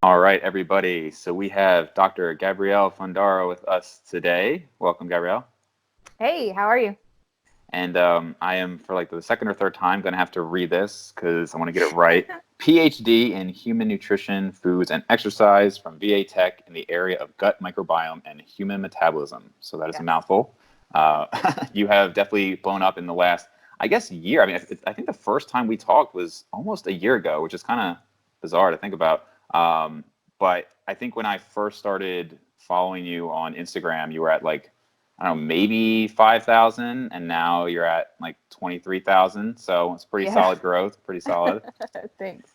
All right, everybody. So we have Dr. Gabrielle Fundaro with us today. Welcome, Gabrielle. Hey, how are you? And I am, for like the second or third time, going to have to read this because I want to get it right. PhD in Human Nutrition, Foods, and Exercise from VA Tech in the area of gut microbiome and human metabolism. So that is a mouthful. You have definitely blown up in the last, I guess, year. I mean, I think the first time we talked was almost a year ago, which is kind of bizarre to think about. But I think when I first started following you on Instagram, you were at like, I don't know, maybe 5,000, and now you're at like 23,000. So it's pretty solid growth, pretty solid. Thanks.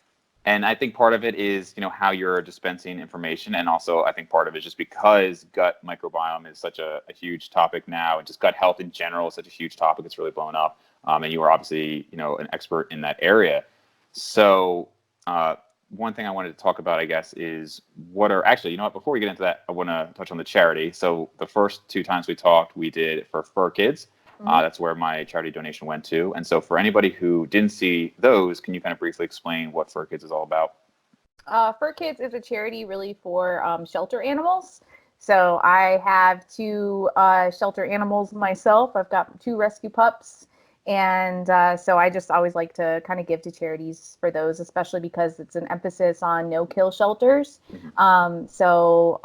And I think part of it is, how you're dispensing information. And also I think part of it is just because gut microbiome is such a huge topic now, and just gut health in general is such a huge topic. It's really blown up. And you are obviously, an expert in that area. So one thing I wanted to talk about, I guess, is before we get into that, I want to touch on the charity. So the first two times we talked, we did it for Fur Kids. That's where my charity donation went to. And so for anybody who didn't see those, can you kind of briefly explain what Fur Kids is all about? Fur Kids is a charity really for shelter animals. So I have two shelter animals myself. I've got two rescue pups. And so I just always like to kind of give to charities for those, especially because it's an emphasis on no-kill shelters. So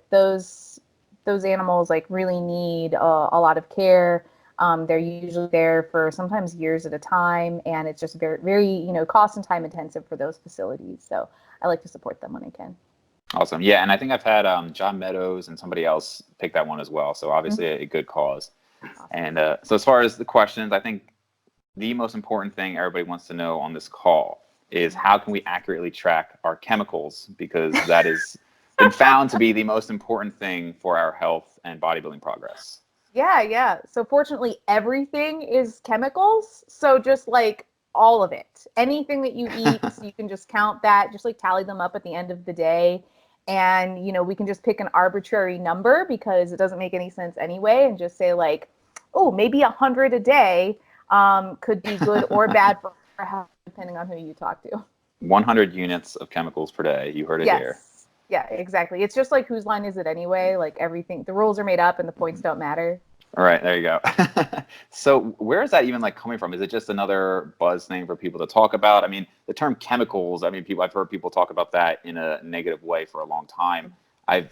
those animals like really need a lot of care. They're usually there for sometimes years at a time, and it's just very, very, cost and time intensive for those facilities. So I like to support them when I can. Awesome. Yeah, and I think I've had John Meadows and somebody else pick that one as well. So obviously a good cause. Awesome. And so as far as the questions, I think the most important thing everybody wants to know on this call is how can we accurately track our chemicals, because that has been found to be the most important thing for our health and bodybuilding progress. Yeah. So fortunately, everything is chemicals. So just like all of it, anything that you eat, so you can just count that, just like tally them up at the end of the day. And, we can just pick an arbitrary number because it doesn't make any sense anyway, and just say like, oh, maybe 100 a day could be good or bad for health, depending on who you talk to. 100 units of chemicals per day. You heard it here. Yeah, exactly. It's just like, whose line is it anyway? Like everything, the rules are made up and the points don't matter. All right, there you go. So where is that even like coming from? Is it just another buzz thing for people to talk about? I mean, the term chemicals, I've heard people talk about that in a negative way for a long time.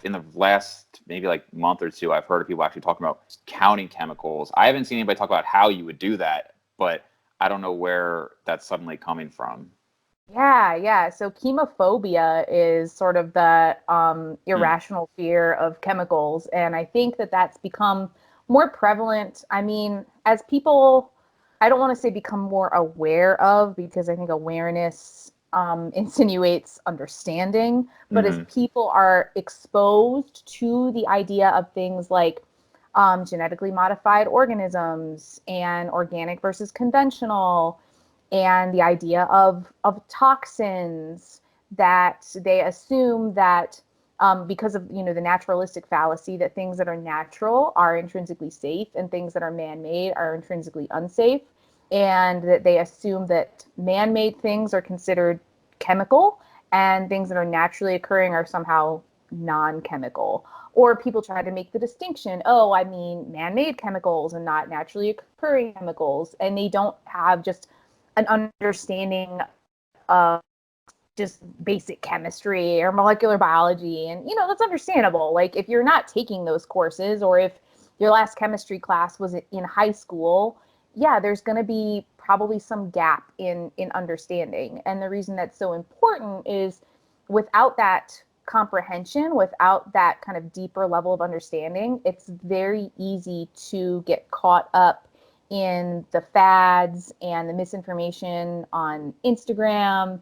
In the last maybe like month or two, I've heard of people actually talking about counting chemicals. I haven't seen anybody talk about how you would do that, but I don't know where that's suddenly coming from. Yeah. So chemophobia is sort of the irrational fear of chemicals. And I think that that's become more prevalent. I mean, as people, I don't want to say become more aware of, because I think awareness insinuates understanding. But as people are exposed to the idea of things like genetically modified organisms and organic versus conventional, and the idea of toxins, that they assume that because of the naturalistic fallacy that things that are natural are intrinsically safe and things that are man-made are intrinsically unsafe, and that they assume that man-made things are considered chemical and things that are naturally occurring are somehow non-chemical. Or people try to make the distinction, man-made chemicals and not naturally occurring chemicals, and they don't have just an understanding of just basic chemistry or molecular biology. And, that's understandable. Like, if you're not taking those courses, or if your last chemistry class was in high school, there's going to be probably some gap in understanding. And the reason that's so important is, without that comprehension, without that kind of deeper level of understanding, it's very easy to get caught up in the fads and the misinformation on Instagram,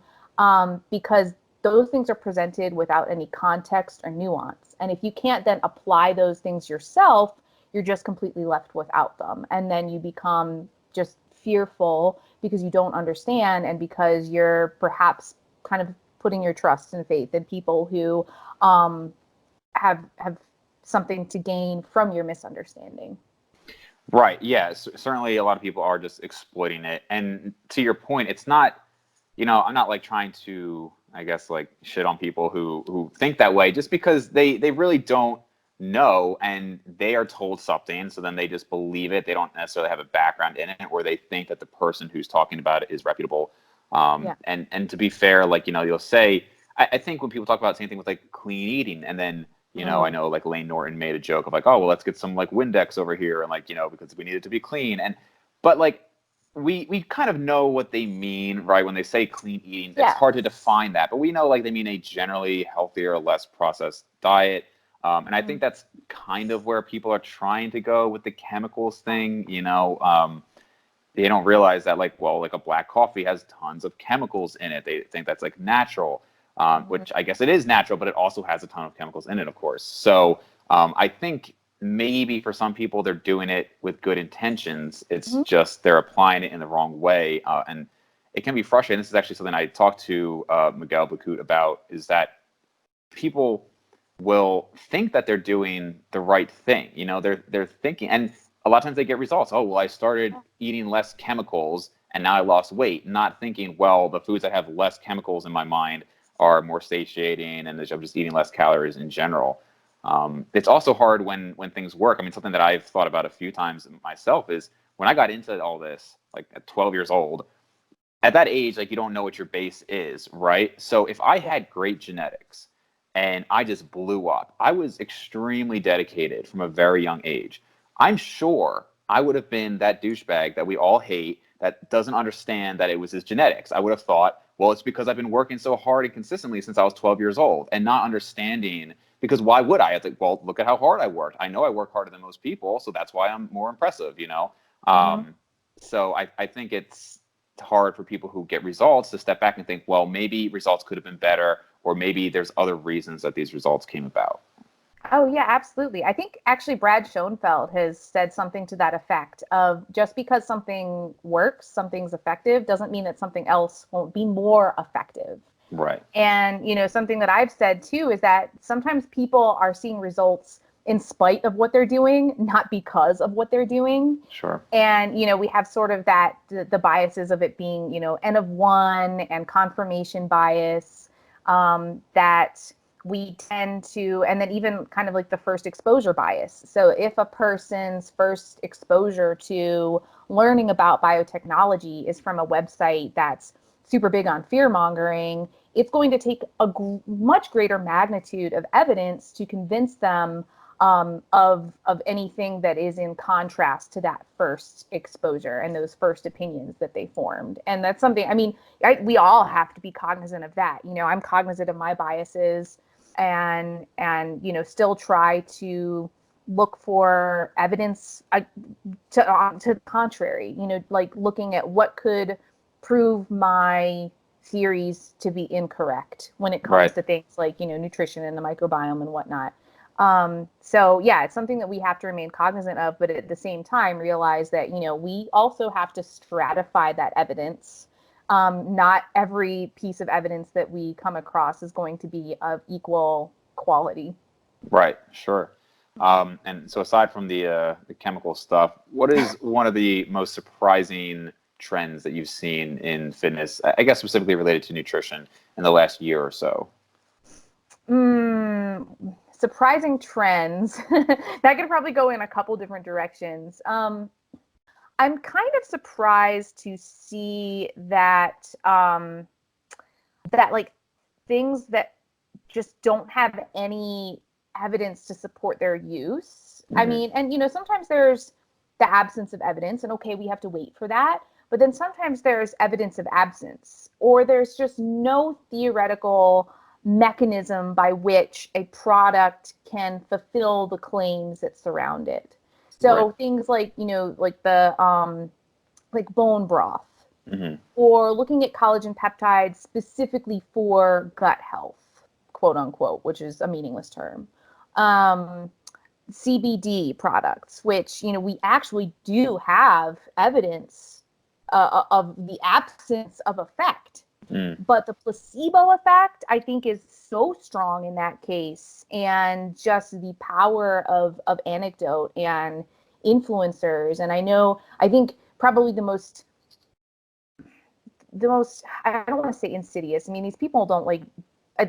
because those things are presented without any context or nuance. And if you can't then apply those things yourself, you're just completely left without them. And then you become just fearful because you don't understand, and because you're perhaps kind of putting your trust and faith in people who have something to gain from your misunderstanding. Right. Yeah. Certainly a lot of people are just exploiting it. And to your point, it's not, I'm not like trying to I guess, like shit on people who think that way, just because they really don't know, and they are told something, so then they just believe it. They don't necessarily have a background in it, or they think that the person who's talking about it is reputable. Yeah. And to be fair, like, you'll say, I think when people talk about the same thing with like clean eating, and then, I know like Lane Norton made a joke of like, oh, well, let's get some like Windex over here, and like, because we need it to be clean. But like, we kind of know what they mean, right? When they say clean eating, it's hard to define that, but we know like they mean a generally healthier, less processed diet. And I think that's kind of where people are trying to go with the chemicals thing. They don't realize that, like, well, like a black coffee has tons of chemicals in it. They think that's like natural, which I guess it is natural, but it also has a ton of chemicals in it, of course. So I think maybe for some people they're doing it with good intentions. It's just they're applying it in the wrong way, and it can be frustrating. This is actually something I talked to Miguel Bacut about, is that people will think that they're doing the right thing. They're thinking, and a lot of times they get results. Oh, well, I started eating less chemicals and now I lost weight, not thinking, well, the foods that have less chemicals in my mind are more satiating, and I'm just eating less calories in general. It's also hard when things work. I mean, something that I've thought about a few times myself is when I got into all this, like at 12 years old, at that age, like, you don't know what your base is, right? So if I had great genetics and I just blew up, I was extremely dedicated from a very young age. I'm sure I would have been that douchebag that we all hate, that doesn't understand that it was his genetics. I would have thought, well, it's because I've been working so hard and consistently since I was 12 years old, and not understanding, because why would I? It's like, well, look at how hard I worked. I know I work harder than most people, so that's why I'm more impressive. So I think it's hard for people who get results to step back and think, well, maybe results could have been better, or maybe there's other reasons that these results came about. Oh, yeah, absolutely. I think actually Brad Schoenfeld has said something to that effect of just because something works, something's effective, doesn't mean that something else won't be more effective. Right. And, something that I've said too is that sometimes people are seeing results in spite of what they're doing, not because of what they're doing. Sure. And, we have sort of that, the biases of it being, N of one and confirmation bias, that we tend to, and then even kind of like the first exposure bias. So if a person's first exposure to learning about biotechnology is from a website that's super big on fear mongering, it's going to take a much greater magnitude of evidence to convince them of anything that is in contrast to that first exposure and those first opinions that they formed. And that's something, I mean, we all have to be cognizant of that. I'm cognizant of my biases, and still try to look for evidence to the contrary. Like looking at what could prove my theories to be incorrect when it comes to things like nutrition and the microbiome and whatnot. So yeah, it's something that we have to remain cognizant of, but at the same time realize that we also have to stratify that evidence. Not every piece of evidence that we come across is going to be of equal quality. Right. Sure. And so aside from the chemical stuff, what is one of the most surprising trends that you've seen in fitness, I guess specifically related to nutrition, in the last year or so? Surprising trends. That could probably go in a couple different directions. I'm kind of surprised to see that that like things that just don't have any evidence to support their use. I mean, and sometimes there's the absence of evidence, and okay, we have to wait for that. But then sometimes there's evidence of absence, or there's just no theoretical mechanism by which a product can fulfill the claims that surround it. So things like, like the like bone broth, or looking at collagen peptides specifically for gut health, quote unquote, which is a meaningless term. CBD products, which, we actually do have evidence of the absence of effect. But the placebo effect, I think, is so strong in that case. And just the power of anecdote and influencers. And I think probably the most the most, I don't want to say insidious. I mean, these people don't like,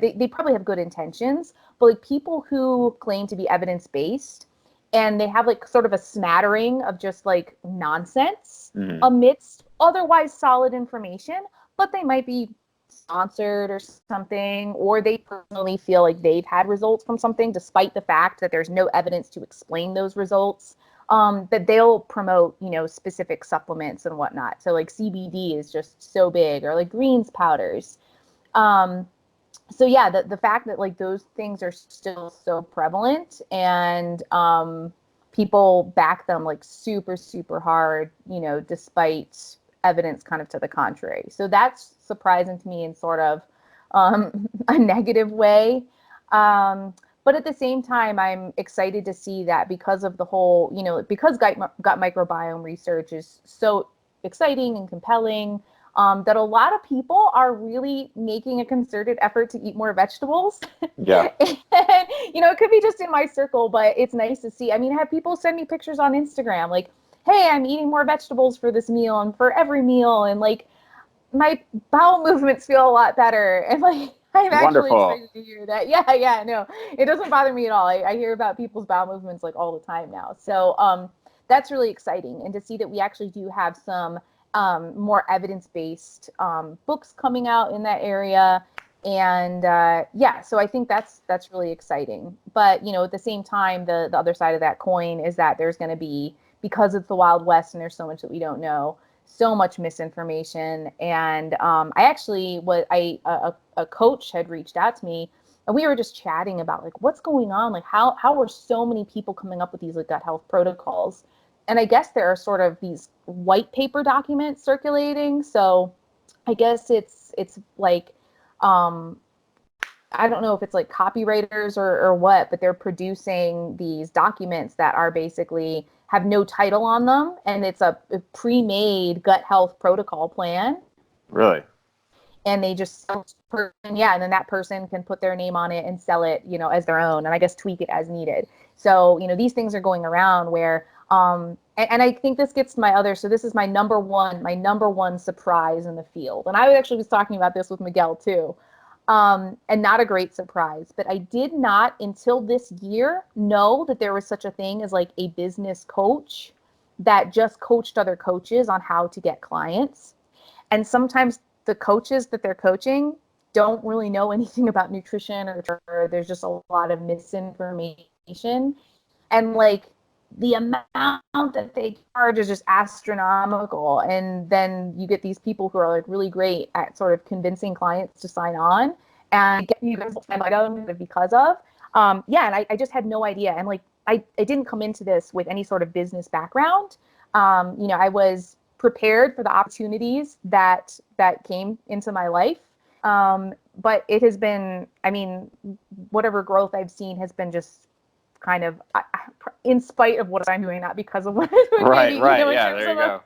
they probably have good intentions, but like people who claim to be evidence-based and they have like sort of a smattering of just like nonsense amidst otherwise solid information, but they might be sponsored or something, or they personally feel like they've had results from something despite the fact that there's no evidence to explain those results. That they'll promote, you know, specific supplements and whatnot. So like CBD is just so big, or like greens powders. So yeah, the fact that like those things are still so prevalent, and people back them like super, super hard, you know, despite evidence kind of to the contrary. So that's surprising to me in sort of a negative way. But at the same time, I'm excited to see that because of the whole, you know, because gut microbiome research is so exciting and compelling, that a lot of people are really making a concerted effort to eat more vegetables. Yeah. And, you know, it could be just in my circle, but it's nice to see. I mean, I have people send me pictures on Instagram like, hey, I'm eating more vegetables for this meal and for every meal. And like, my bowel movements feel a lot better. And like, I'm actually Wonderful. excited to hear that. Yeah, no, it doesn't bother me at all. I hear about people's bowel movements like all the time now. So that's really exciting. And to see that we actually do have some more evidence-based books coming out in that area. And yeah, so I think that's really exciting. But, you know, at the same time, the other side of that coin is that there's going to be, because it's the Wild West and there's so much that we don't know, so much misinformation. And I actually was a coach had reached out to me, and we were just chatting about like what's going on, like how are so many people coming up with these like gut health protocols. And I guess there are sort of these white paper documents circulating. So I guess it's like I don't know if it's like copywriters or what, but they're producing these documents that are basically have no title on them, and it's a pre-made gut health protocol plan. Really? And they just sell it to the person, yeah, and then that person can put their name on it and sell it, you know, as their own, and I guess tweak it as needed. So, you know, these things are going around where and I think this gets to my other, so this is my number one surprise in the field. And I actually was talking about this with Miguel too. And not a great surprise, but I did not until this year know that there was such a thing as like a business coach that just coached other coaches on how to get clients. And sometimes the coaches that they're coaching don't really know anything about nutrition, or there's just a lot of misinformation. And like the amount that they charge is just astronomical. And then you get these people who are like really great at sort of convincing clients to sign on and get you guys because of. Yeah, and I just had no idea. And like I didn't come into this with any sort of business background. You know, I was prepared for the opportunities that came into my life. But it has been, I mean, whatever growth I've seen has been just kind of in spite of what I'm doing, not because of what I'm doing. Right, maybe, right. you know, Yeah, there you go.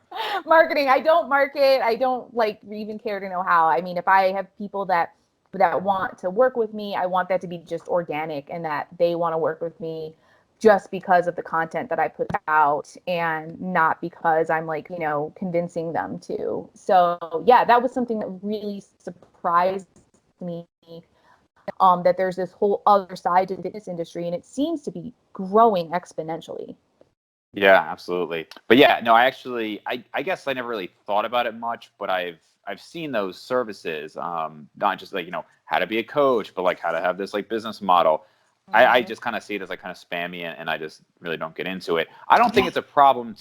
marketing. I don't market. I don't like even care to know how. I mean, if I have people that want to work with me, I want that to be just organic, and that they want to work with me just because of the content that I put out, and not because I'm like, you know, convincing them to. So yeah, that was something that really surprised me, that there's this whole other side to the fitness industry, and it seems to be growing exponentially. Yeah, absolutely. But yeah, no, I guess I never really thought about it much, but I've seen those services, not just like, you know, how to be a coach, but like how to have this like business model. I just kind of see it as like kind of spammy, and I just really don't get into it. I don't think it's a problem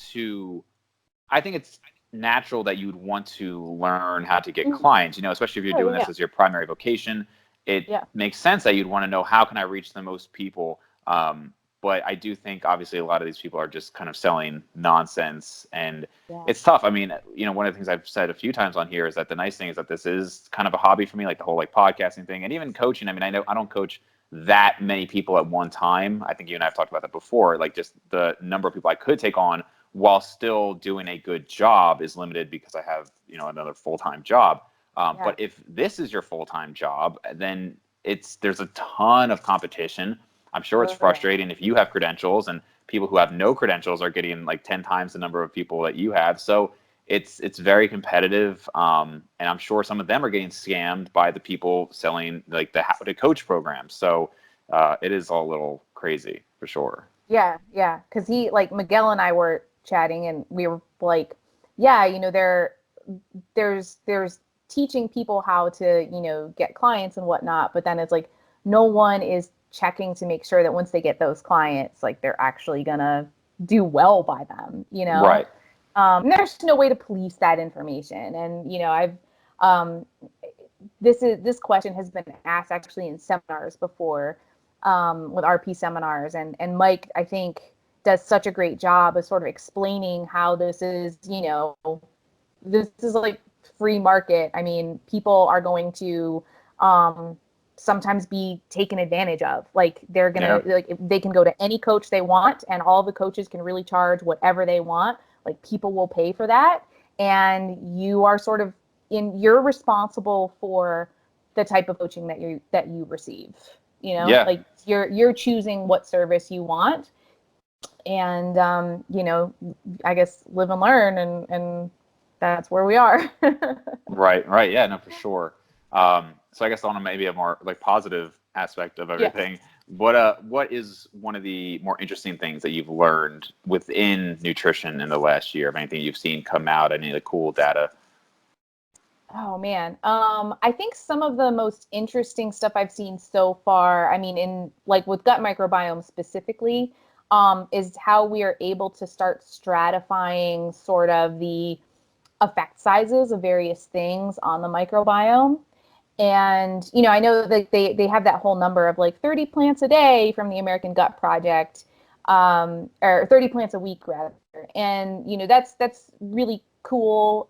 I think it's natural that you'd want to learn how to get clients, you know, especially if you're doing this as your primary vocation. It makes sense that you'd want to know, how can I reach the most people? But I do think obviously a lot of these people are just kind of selling nonsense, and it's tough. I mean, you know, one of the things I've said a few times on here is that the nice thing is that this is kind of a hobby for me, like the whole like podcasting thing, and even coaching. I mean, I know I don't coach that many people at one time. I think you and I have talked about that before. Like just the number of people I could take on while still doing a good job is limited because I have, you know, another full-time job. But if this is your full-time job, then there's a ton of competition. I'm sure it's frustrating if you have credentials and people who have no credentials are getting like 10 times the number of people that you have. So it's very competitive, and I'm sure some of them are getting scammed by the people selling like the How to Coach program. So it is all a little crazy for sure. Yeah, yeah. Because he, like, Miguel and I were chatting, and we were like, yeah, there's teaching people how to, get clients and whatnot, but then it's like no one is checking to make sure that once they get those clients, like they're actually gonna do well by them, Right. and there's no way to police that information. And I've um, this question has been asked actually in seminars before, with RP seminars, and Mike, I think, does such a great job of sort of explaining how this is like free market. I mean, people are going to sometimes be taken advantage of. Like, they're Yeah. gonna, like, they can go to any coach they want, and all the coaches can really charge whatever they want. Like, people will pay for that, and you are sort of you're responsible for the type of coaching that you receive. Yeah. Like, you're choosing what service you want, and I guess live and learn, and that's where we are. Right. Right. Yeah. No, for sure. So I guess on a maybe a more like positive aspect of Yes. everything, what is one of the more interesting things that you've learned within nutrition in the last year? Of anything you've seen come out, any of the cool data? Oh man. I think some of the most interesting stuff I've seen so far, I mean, in like with gut microbiome specifically, is how we are able to start stratifying sort of the effect sizes of various things on the microbiome. And I know that they have that whole number of like 30 plants a day from the American Gut Project, or 30 plants a week rather. And that's really cool.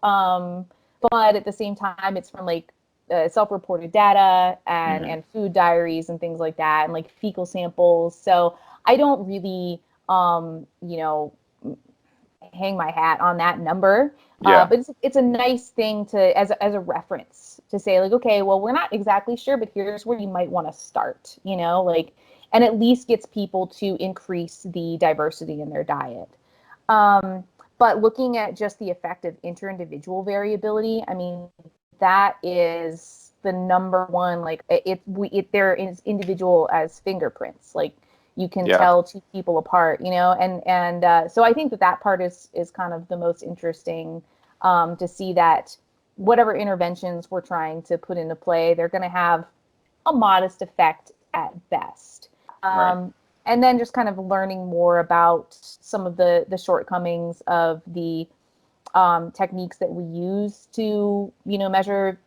But at the same time, it's from like self-reported data and Hmm. and food diaries and things like that, and like fecal samples. So I don't really hang my hat on that number. Yeah. But it's a nice thing to as a reference to say, like, okay, well, we're not exactly sure, but here's where you might want to start, like, and at least gets people to increase the diversity in their diet. Um, but looking at just the effect of inter-individual variability, I mean, that is the number one. Like, there is individual as fingerprints. Like, you can Yeah. tell two people apart, and so I think that part is kind of the most interesting, to see that whatever interventions we're trying to put into play, they're going to have a modest effect at best. Right. And then just kind of learning more about some of the shortcomings of the techniques that we use to measure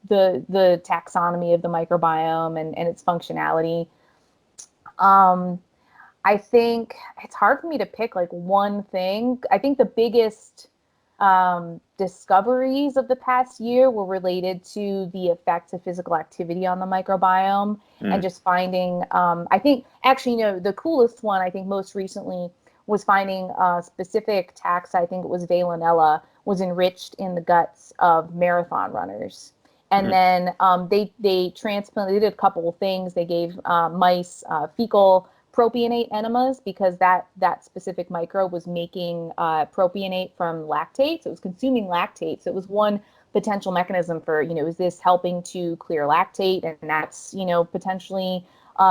the taxonomy of the microbiome and its functionality. Um, I think it's hard for me to pick like one thing. I think the biggest discoveries of the past year were related to the effects of physical activity on the microbiome, and Mm. just finding, I think actually, the coolest one, I think most recently, was finding a specific taxa, I think it was Veillonella, was enriched in the guts of marathon runners. And Mm. then they transplanted, they did a couple of things. They gave mice fecal propionate enemas, because that specific microbe was making propionate from lactate. So it was consuming lactate. So it was one potential mechanism for, is this helping to clear lactate? And that's, potentially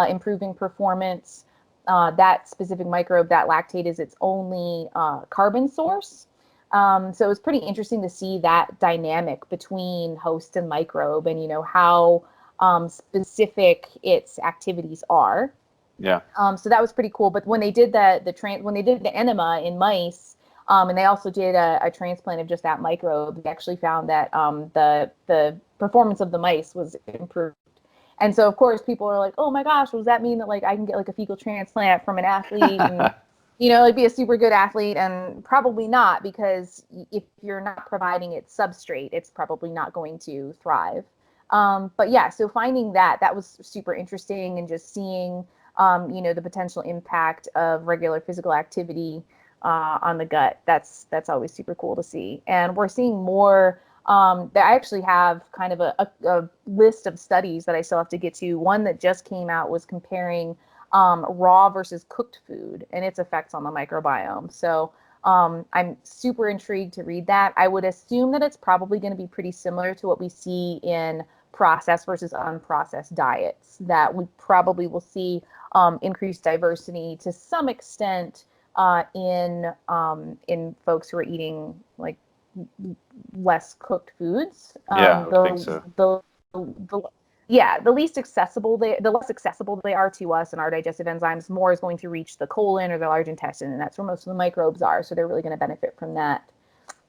improving performance. That specific microbe, that lactate, is its only carbon source. So it was pretty interesting to see that dynamic between host and microbe, and, how specific its activities are. Yeah. So that was pretty cool. But when they did when they did the enema in mice, and they also did a transplant of just that microbe, they actually found that the performance of the mice was improved. And so, of course, people are like, "Oh my gosh, does that mean that, like, I can get like a fecal transplant from an athlete and like be a super good athlete?" And probably not, because if you're not providing it substrate, it's probably not going to thrive. But yeah, so finding that was super interesting, and just seeing the potential impact of regular physical activity on the gut. That's always super cool to see. And we're seeing more. That I actually have kind of a list of studies that I still have to get to. One that just came out was comparing raw versus cooked food and its effects on the microbiome. So I'm super intrigued to read that. I would assume that it's probably going to be pretty similar to what we see in processed versus unprocessed diets, that we probably will see increased diversity to some extent in folks who are eating like less cooked foods. Yeah, I would think so. The yeah, the less accessible they are to us and our digestive enzymes, more is going to reach the colon or the large intestine, and that's where most of the microbes are. So they're really going to benefit from that.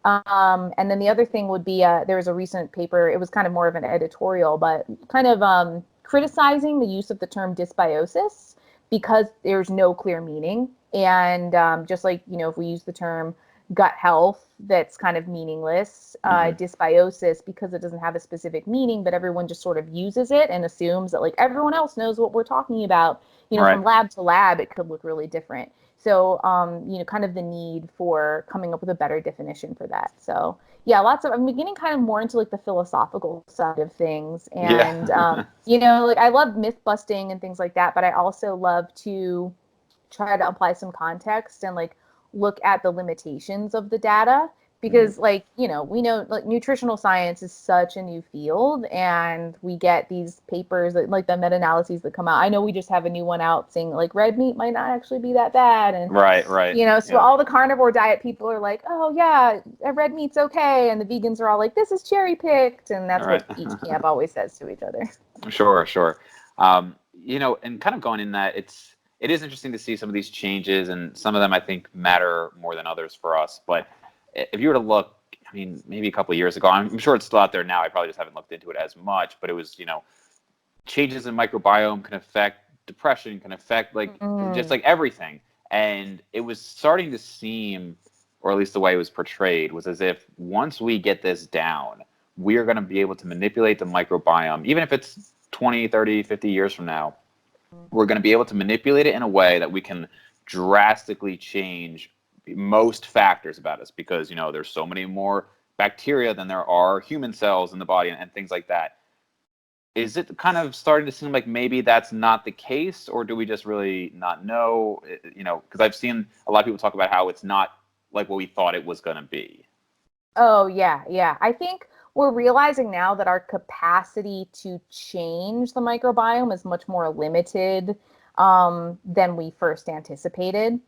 And then the other thing would be there was a recent paper. It was kind of more of an editorial, but kind of criticizing the use of the term dysbiosis because there's no clear meaning. And just like, if we use the term gut health, that's kind of meaningless. Dysbiosis, because it doesn't have a specific meaning, but everyone just sort of uses it and assumes that like everyone else knows what we're talking about. Right. From lab to lab, it could look really different. So, kind of the need for coming up with a better definition for that. So, yeah, I'm beginning kind of more into like the philosophical side of things. Yeah. And, like I love myth busting and things like that, but I also love to try to apply some context and like look at the limitations of the data because we know like nutritional science is such a new field, and we get these papers that like the meta-analyses that come out. I know we just have a new one out saying like red meat might not actually be that bad, and Right. so all the carnivore diet people are like, oh yeah, red meat's okay, and the vegans are all like, this is cherry picked, and that's Right. what each camp always says to each other. Sure. And kind of going in that, it is interesting to see some of these changes, and some of them I think matter more than others for us. But if you were to look, I mean, maybe a couple of years ago, I'm sure it's still out there now. I probably just haven't looked into it as much, but it was, changes in microbiome can affect depression, can affect just like everything. And it was starting to seem, or at least the way it was portrayed, was as if once we get this down, we are going to be able to manipulate the microbiome, even if it's 20, 30, 50 years from now. We're going to be able to manipulate it in a way that we can drastically change most factors about us, because there's so many more bacteria than there are human cells in the body, and things like that. Is it kind of starting to seem like maybe that's not the case, or do we just really not know? Because I've seen a lot of people talk about how it's not like what we thought it was going to be. Oh, yeah. I think we're realizing now that our capacity to change the microbiome is much more limited than we first anticipated.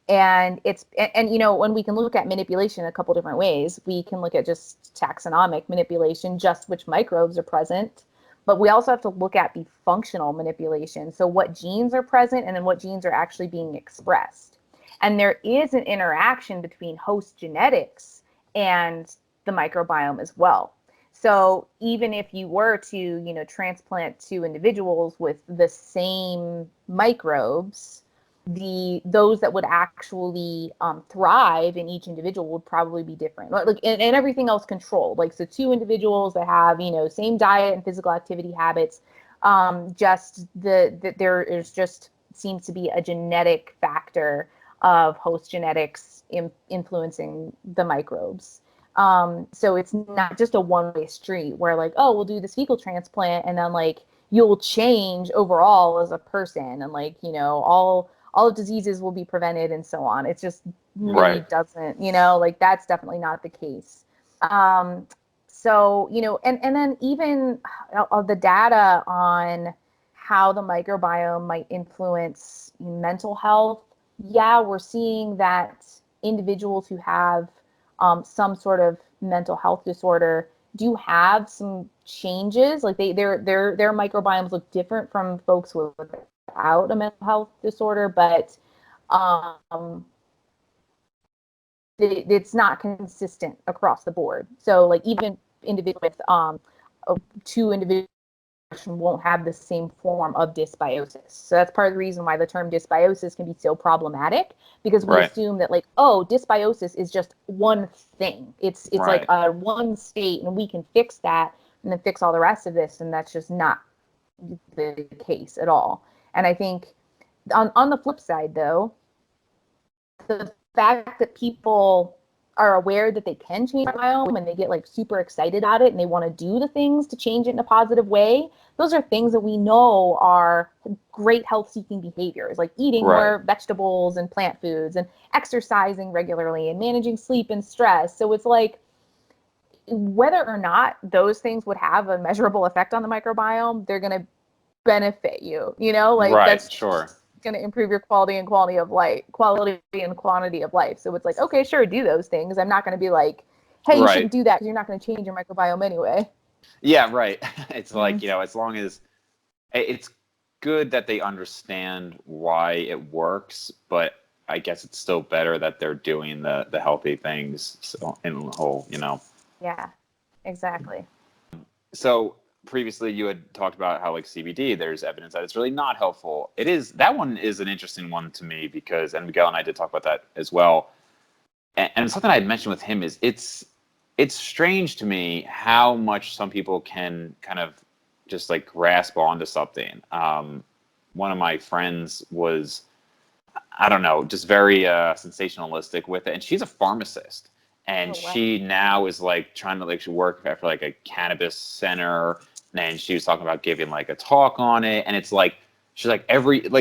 And when we can look at manipulation a couple different ways, we can look at just taxonomic manipulation, just which microbes are present. But we also have to look at the functional manipulation. So what genes are present and then what genes are actually being expressed. And there is an interaction between host genetics and the microbiome as well. So even if you were to, transplant two individuals with the same microbes, those that would actually thrive in each individual would probably be different. And everything else controlled. Like, so two individuals that have, same diet and physical activity habits, there is just seems to be a genetic factor of host genetics influencing the microbes. So it's not just a one-way street where like, oh, we'll do this fecal transplant and then like you'll change overall as a person, and like, all diseases will be prevented and so on. It just really doesn't, like that's definitely not the case. So, and then even the data on how the microbiome might influence mental health. Yeah, we're seeing that individuals who have some sort of mental health disorder do have some changes. Like their microbiomes look different from folks without a mental health disorder, but it's not consistent across the board. So like even individuals with two individuals won't have the same form of dysbiosis. So that's part of the reason why the term dysbiosis can be so problematic, because we assume that like, oh, dysbiosis is just one thing. It's like a one state and we can fix that and then fix all the rest of this. And that's just not the case at all. And I think on the flip side, though, the fact that people are aware that they can change their microbiome and they get like super excited about it and they want to do the things to change it in a positive way, those are things that we know are great health seeking behaviors, like eating more vegetables and plant foods and exercising regularly and managing sleep and stress. So it's like, whether or not those things would have a measurable effect on the microbiome, they're going to benefit you, like that's going to improve your quality and quantity of life. So it's like, okay, sure, do those things. I'm not going to be like, hey, you shouldn't do that because you're not going to change your microbiome anyway. Yeah, right. It's like, as long as it's good that they understand why it works, but I guess it's still better that they're doing the healthy things. So in the whole, Yeah, exactly. So previously you had talked about how like CBD, there's evidence that it's really not helpful. That one is an interesting one to me because, and Miguel and I did talk about that as well. And something I had mentioned with him is it's strange to me how much some people can kind of just like grasp onto something. One of my friends was, I don't know, just very sensationalistic with it. And she's a pharmacist. And she now is like trying to like work after like a cannabis center. And she was talking about giving like a talk on it. And it's like, she's like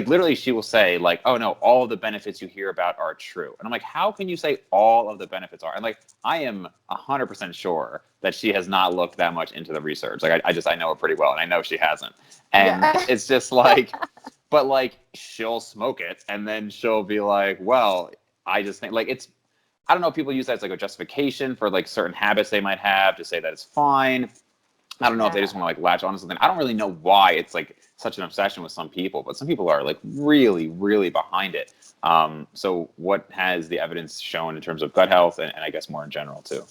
literally she will say like, oh no, all of the benefits you hear about are true. And I'm like, how can you say all of the benefits are? And like, I am 100% sure that she has not looked that much into the research. Like I know her pretty well and I know she hasn't. And it's just like, but like she'll smoke it and then she'll be like, well, I just think like I don't know if people use that as like a justification for like certain habits they might have to say that it's fine. I don't know if they just want to like latch on to something. I don't really know why it's like such an obsession with some people, but some people are like really, really behind it. So what has the evidence shown in terms of gut health and I guess more in general too?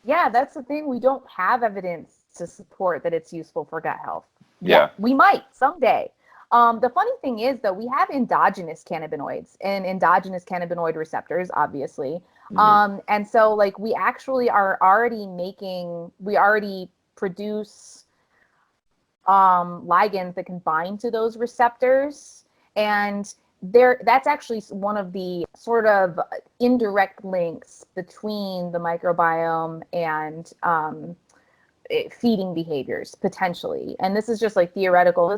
Yeah, that's the thing. We don't have evidence to support that it's useful for gut health. Yeah. We might someday. The funny thing is, though, we have endogenous cannabinoids and endogenous cannabinoid receptors, obviously. And so, like, we actually are we already produce ligands that can bind to those receptors. And that's actually one of the sort of indirect links between the microbiome and feeding behaviors, potentially. And this is just like theoretical.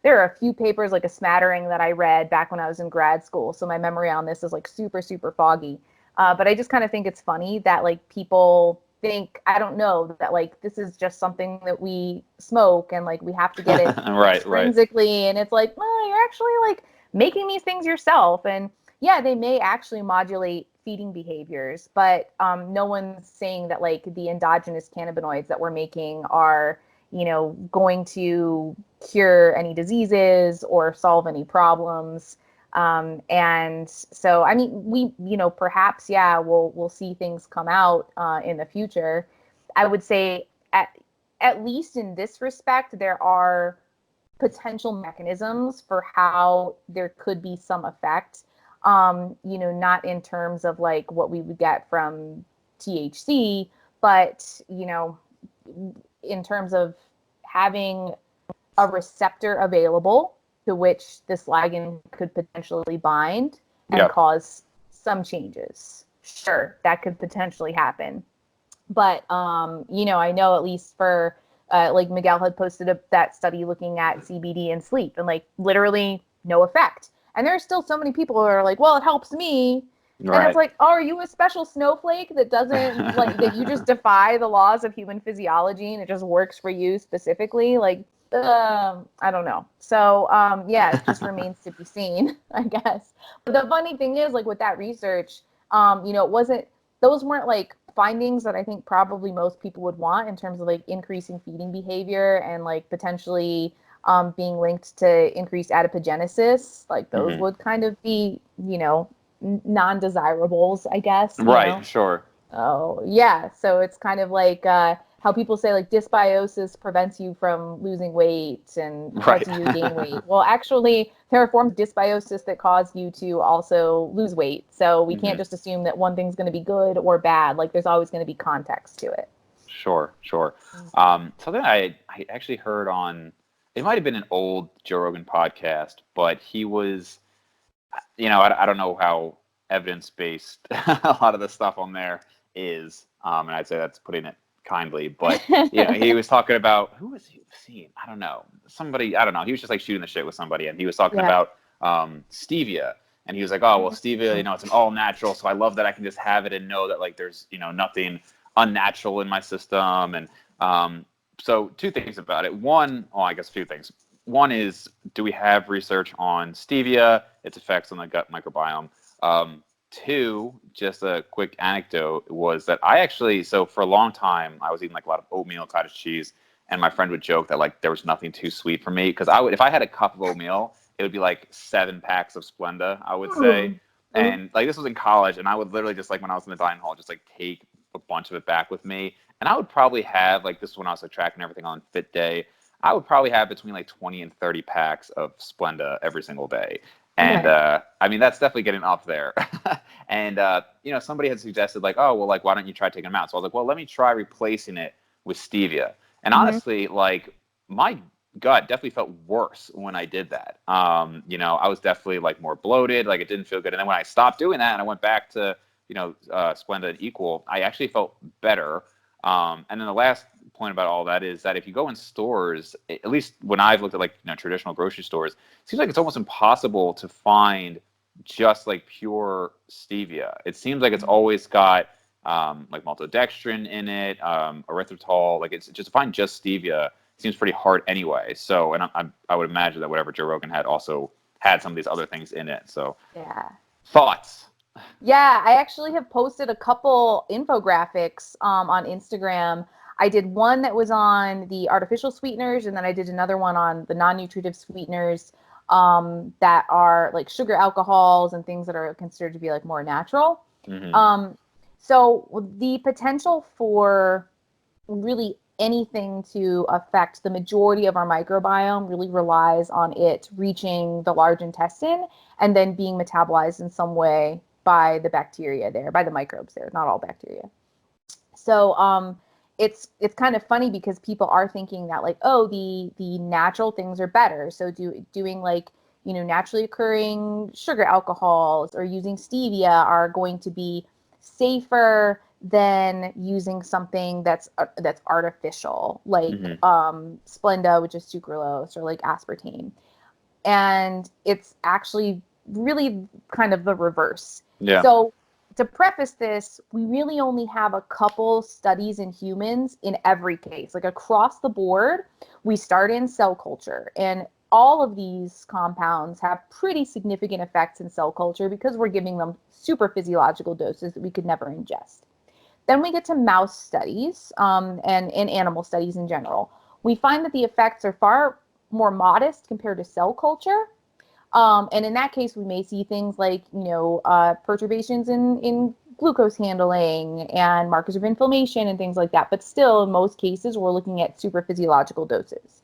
There are a few papers, like a smattering, that I read back when I was in grad school. So my memory on this is like super, super foggy. But I just kind of think it's funny that like people think, I don't know, that like this is just something that we smoke and like we have to get it intrinsically. And it's like, well, you're actually like making these things yourself. And yeah, they may actually modulate feeding behaviors, but no one's saying that like the endogenous cannabinoids that we're making are, going to cure any diseases or solve any problems. And so, I mean, we, perhaps, we'll see things come out in the future. I would say at least in this respect, there are potential mechanisms for how there could be some effect. Not in terms of like what we would get from THC, but, in terms of having a receptor available to which this ligand could potentially bind and cause some changes. Sure, that could potentially happen. But, I know at least for, like Miguel had posted that study looking at CBD and sleep and like literally no effect. And there are still so many people who are like, well, it helps me. Right. And it's like, oh, are you a special snowflake that doesn't like that you just defy the laws of human physiology and it just works for you specifically? Like, I don't know. So, it just remains to be seen, I guess. But the funny thing is, like with that research, those weren't like findings that I think probably most people would want in terms of like increasing feeding behavior and like potentially being linked to increased adipogenesis. Like those would kind of be, non-desirables, I guess. Right, sure. Oh, yeah. So it's kind of like how people say like dysbiosis prevents you from losing weight and causes you to gain weight. Well, actually, there are forms of dysbiosis that cause you to also lose weight. So we can't just assume that one thing's going to be good or bad. Like there's always going to be context to it. Sure. Something I actually heard on, it might have been an old Joe Rogan podcast, but he was, I don't know how evidence-based a lot of the stuff on there is, and I'd say that's putting it kindly, but he was talking about, who was he seeing? I don't know. Somebody, I don't know. He was just like shooting the shit with somebody, and he was talking about stevia, and he was like, oh, well, stevia, it's an all natural, so I love that I can just have it and know that like there's, nothing unnatural in my system. And so two things about it. One, I guess a few things. One is, do we have research on stevia, its effects on the gut microbiome? Two, just a quick anecdote was that I actually, so for a long time, I was eating like a lot of oatmeal, cottage cheese, and my friend would joke that like there was nothing too sweet for me, because if I had a cup of oatmeal, it would be like 7 packs of Splenda, I would say. And like this was in college, and I would literally just like when I was in the dining hall, just like take a bunch of it back with me. And I would probably have, like, this is when I was like tracking everything on Fit Day, I would probably have between like 20 and 30 packs of Splenda every single day. And I mean, that's definitely getting up there. And somebody had suggested like, oh, well, like, why don't you try taking them out? So I was like, well, let me try replacing it with stevia. And honestly, like, my gut definitely felt worse when I did that. I was definitely like more bloated, like it didn't feel good. And then when I stopped doing that and I went back to, Splenda and Equal, I actually felt better. And then the last point about all that is that if you go in stores, at least when I've looked at like traditional grocery stores, it seems like it's almost impossible to find just like pure stevia. It seems like it's always got like maltodextrin in it, erythritol. Like it's just to find just stevia seems pretty hard anyway. So, and I would imagine that whatever Joe Rogan had also had some of these other things in it. So, thoughts? Yeah, I actually have posted a couple infographics on Instagram. I did one that was on the artificial sweeteners, and then I did another one on the non-nutritive sweeteners that are like sugar alcohols and things that are considered to be like more natural. So the potential for really anything to affect the majority of our microbiome really relies on it reaching the large intestine and then being metabolized in some way by the bacteria there, by the microbes there, not all bacteria. So it's kind of funny because people are thinking that like, oh, the natural things are better. So doing like, naturally occurring sugar alcohols or using stevia are going to be safer than using something that's artificial, like Splenda, which is sucralose, or like aspartame. And it's actually really kind of the reverse. Yeah. So to preface this, we really only have a couple studies in humans in every case. Like across the board, we start in cell culture, and all of these compounds have pretty significant effects in cell culture because we're giving them super physiological doses that we could never ingest. Then we get to mouse studies and animal studies in general. We find that the effects are far more modest compared to cell culture. And in that case, we may see things like, perturbations in glucose handling and markers of inflammation and things like that. But still, in most cases, we're looking at super physiological doses.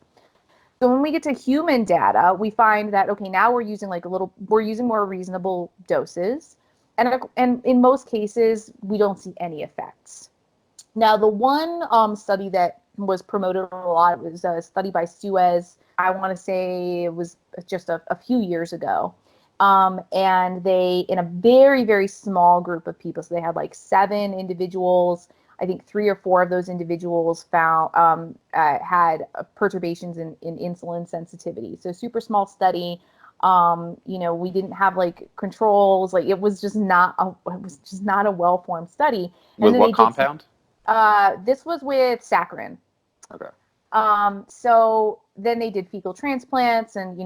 So when we get to human data, we find that, okay, now we're using more reasonable doses. And in most cases, we don't see any effects. Now, the one study that was promoted a lot was a study by Suez. I want to say it was just a few years ago. And they, in a very, very small group of people, so they had like 7 individuals. I think 3 or 4 of those individuals had perturbations in insulin sensitivity. So super small study. We didn't have like controls. Like it was just not a well-formed study. With what compound? This was with saccharin. Okay. So then they did fecal transplants, and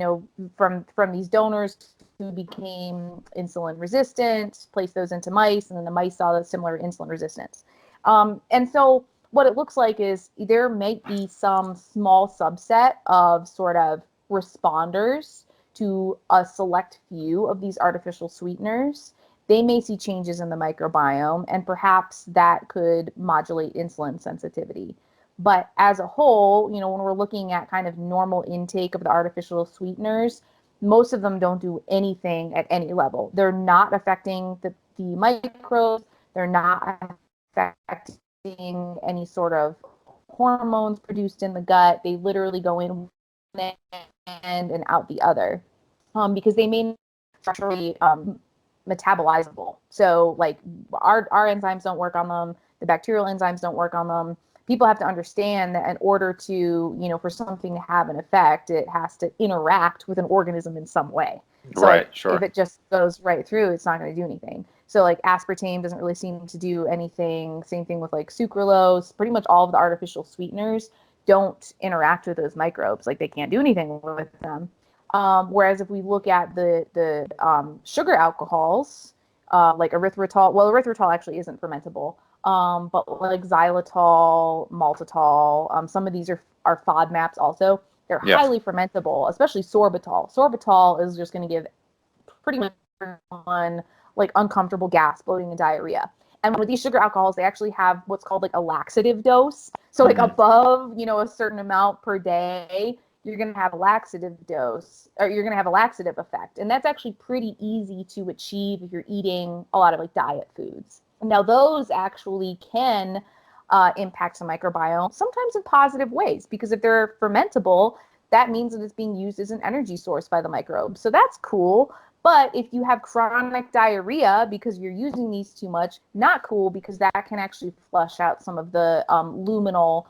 from these donors who became insulin resistant, placed those into mice, and then the mice saw the similar insulin resistance. And so what it looks like is there might be some small subset of sort of responders to a select few of these artificial sweeteners. They may see changes in the microbiome, and perhaps that could modulate insulin sensitivity. But as a whole, when we're looking at kind of normal intake of the artificial sweeteners, most of them don't do anything at any level. They're not affecting the microbes. They're not affecting any sort of hormones produced in the gut. They literally go in one end and out the other, because they may structurally metabolizable. So like our enzymes don't work on them. The bacterial enzymes don't work on them. People have to understand that in order to, for something to have an effect, it has to interact with an organism in some way. So Right, like if sure. it just goes right through, it's not going to do anything. So like aspartame doesn't really seem to do anything. Same thing with like sucralose. Pretty much all of the artificial sweeteners don't interact with those microbes. Like they can't do anything with them. Whereas if we look at the sugar alcohols, like erythritol, well, erythritol actually isn't fermentable, but like xylitol, maltitol, some of these are FODMAPs also. They're Yeah. highly fermentable, especially sorbitol. Sorbitol is just going to give pretty much on like uncomfortable gas, bloating, and diarrhea. And with these sugar alcohols, they actually have what's called like a laxative dose. So like above, a certain amount per day, you're going to have a laxative dose, or you're going to have a laxative effect. And that's actually pretty easy to achieve if you're eating a lot of like diet foods. Now, those actually can impact the microbiome, sometimes in positive ways, because if they're fermentable, that means that it's being used as an energy source by the microbes. So that's cool. But if you have chronic diarrhea because you're using these too much, not cool, because that can actually flush out some of the luminal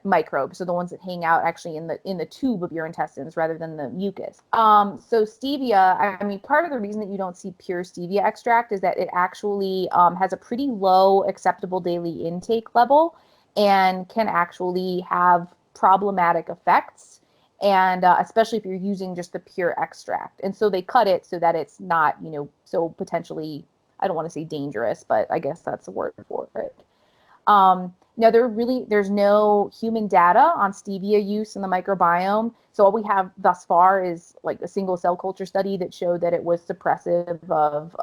microbes, so the ones that hang out actually in the tube of your intestines rather than the mucus. So stevia, I mean, part of the reason that you don't see pure stevia extract is that it actually has a pretty low acceptable daily intake level and can actually have problematic effects. And especially if you're using just the pure extract. And so they cut it so that it's not, so potentially, I don't want to say dangerous, but I guess that's the word for it. Now, there's no human data on stevia use in the microbiome. So all we have thus far is like a single cell culture study that showed that it was suppressive of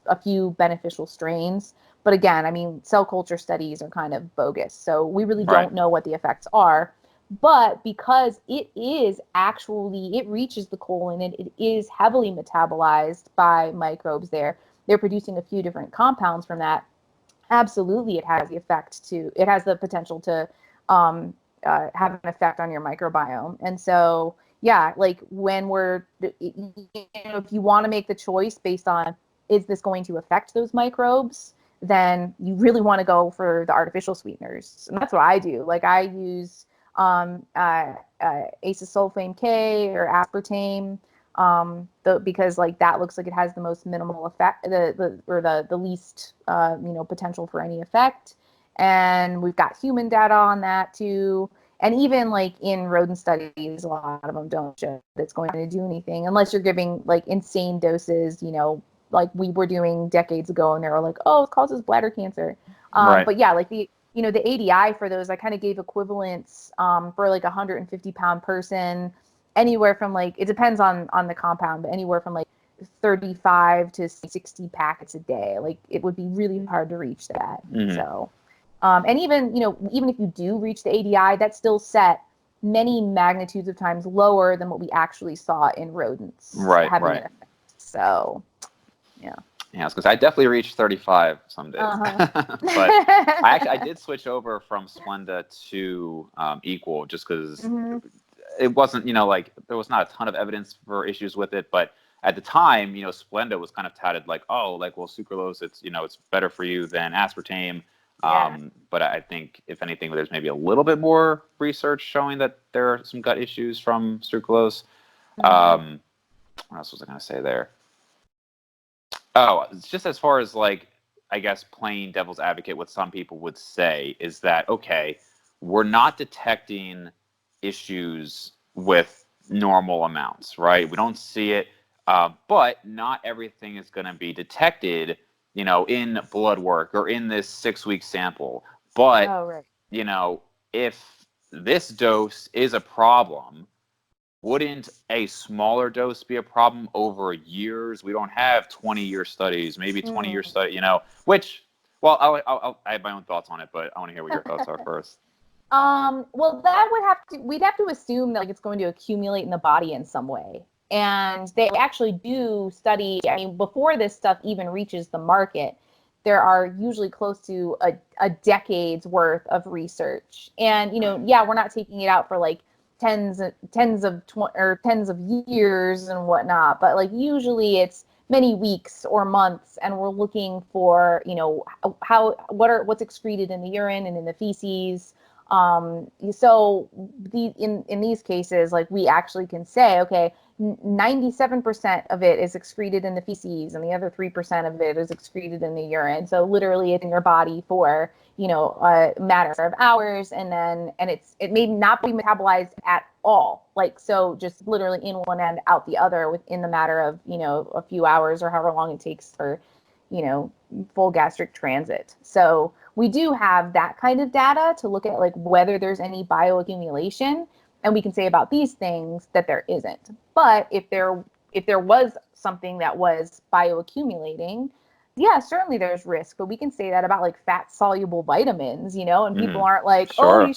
a few beneficial strains. But again, I mean, cell culture studies are kind of bogus. So we really Right. don't know what the effects are. But because it reaches the colon and it is heavily metabolized by microbes there, they're producing a few different compounds from that. Absolutely, it has the potential to have an effect on your microbiome. And so, yeah, like if you want to make the choice based on, is this going to affect those microbes, then you really want to go for the artificial sweeteners. And that's what I do. Like I use acesulfame K or aspartame, because like that looks like it has the most minimal effect, the least potential for any effect. And we've got human data on that too. And even like in rodent studies, a lot of them don't show that it's going to do anything unless you're giving like insane doses, like we were doing decades ago, and they were like, oh, it causes bladder cancer. Right. But yeah, like the ADI for those, I kind of gave equivalents for like a 150-pound person, anywhere from like, it depends on the compound, but anywhere from like 35 to 60 packets a day. Like it would be really hard to reach that. So, and even, even if you do reach the ADI, that's still set many magnitudes of times lower than what we actually saw in rodents having an effect. So, yeah. Yeah, because I definitely reached 35 some days. But I did switch over from Splenda to Equal just because it wasn't, like there was not a ton of evidence for issues with it. But at the time, Splenda was kind of touted like, oh, like, well, sucralose, it's, it's better for you than aspartame. But I think, if anything, there's maybe a little bit more research showing that there are some gut issues from sucralose. What else was I going to say there? Oh, it's just as far as like, I guess, playing devil's advocate, what some people would say is that, okay, we're not detecting issues with normal amounts, right? We don't see it, but not everything is going to be detected, in blood work or in this 6-week sample. But, if this dose is a problem, wouldn't a smaller dose be a problem over years? We don't have 20-year studies, maybe 20-year study, which, well, I have my own thoughts on it, but I want to hear what your thoughts are first. Well, we'd have to assume that like it's going to accumulate in the body in some way. And they actually do study, I mean, before this stuff even reaches the market, there are usually close to a decade's worth of research. And, we're not taking it out for like tens of years and whatnot, but like usually it's many weeks or months, and we're looking for, what's excreted in the urine and in the feces. So in these cases, like, we actually can say, okay, 97% of it is excreted in the feces, and the other 3% of it is excreted in the urine. So literally it's in your body for, a matter of hours, and it may not be metabolized at all. Like, so just literally in one end, out the other, within the matter of, a few hours, or however long it takes for, full gastric transit. So we do have that kind of data to look at, like, whether there's any bioaccumulation, and we can say about these things that there isn't. But if there was something that was bioaccumulating, yeah, certainly there's risk. But we can say that about, like, fat soluble vitamins, and people aren't like, Sure.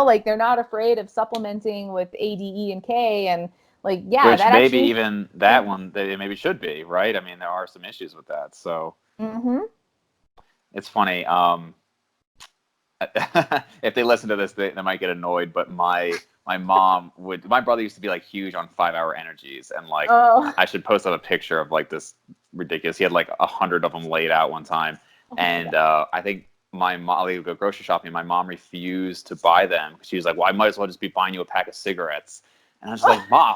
like, they're not afraid of supplementing with A, D, E, and K, and, like, yeah, Which that maybe actually, even that one, they maybe should be, right? I mean, there are some issues with that. So it's funny. If they listen to this, they might get annoyed. But my brother used to be, like, huge on 5-hour energies, and, like, I should post up a picture of, like, this ridiculous. He had, like, 100 of them laid out one time, and I think my mom, we would go grocery shopping. My mom refused to buy them because she was like, "Well, I might as well just be buying you a pack of cigarettes." And I was like, "Mom,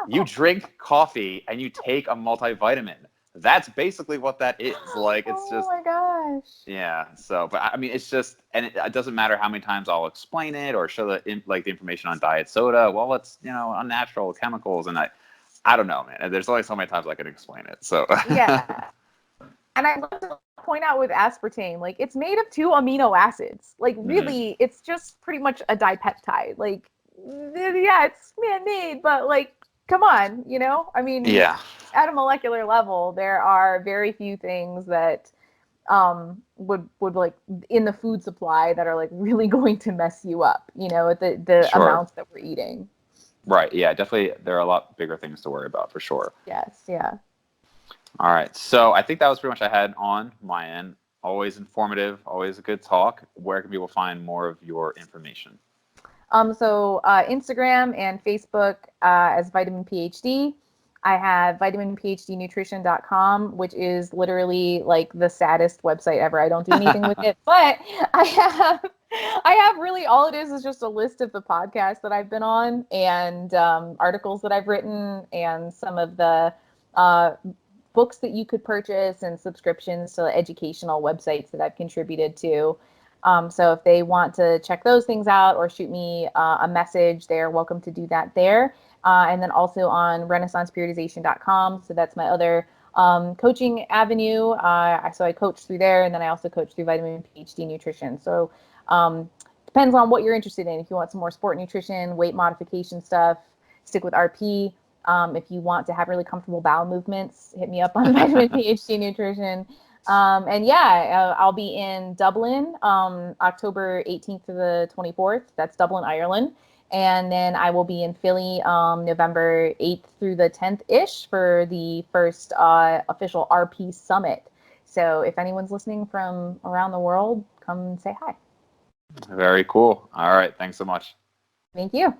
you drink coffee and you take a multivitamin. That's basically what that is. Like, it's just." Oh my gosh. Yeah. So, but I mean, it's just, and it doesn't matter how many times I'll explain it or show the information on diet soda. Well, it's, unnatural chemicals, and I don't know, man. There's only so many times I can explain it. So. Yeah. And I love to point out with aspartame, like, it's made of 2 amino acids. Like, really, it's just pretty much a dipeptide. Like, yeah, it's man-made, but, like, come on, I mean, Yeah. at a molecular level, there are very few things that would like, in the food supply, that are, like, really going to mess you up, the Sure. amounts that we're eating. Right. Yeah. Definitely. There are a lot bigger things to worry about, for sure. Yes. Yeah. All right. So I think that was pretty much I had on my end. Always informative. Always a good talk. Where can people find more of your information? So Instagram and Facebook as Vitamin PhD. I have vitaminphdnutrition.com, which is literally, like, the saddest website ever. I don't do anything with it, but I have really, all it is just a list of the podcasts that I've been on, and articles that I've written, and some of the books that you could purchase, and subscriptions to educational websites that I've contributed to. So if they want to check those things out, or shoot me a message, they're welcome to do that there. And then also on renaissanceperiodization.com. So that's my other coaching avenue. So I coach through there, and then I also coach through Vitamin PhD Nutrition. So depends on what you're interested in. If you want some more sport nutrition, weight modification stuff, stick with RP. If you want to have really comfortable bowel movements, hit me up on Vitamin PhD Nutrition. And yeah, I'll be in Dublin October 18th to the 24th. That's Dublin, Ireland. And then I will be in Philly November 8th through the 10th-ish for the first official RP Summit. So if anyone's listening from around the world, come say hi. Very cool. All right. Thanks so much. Thank you.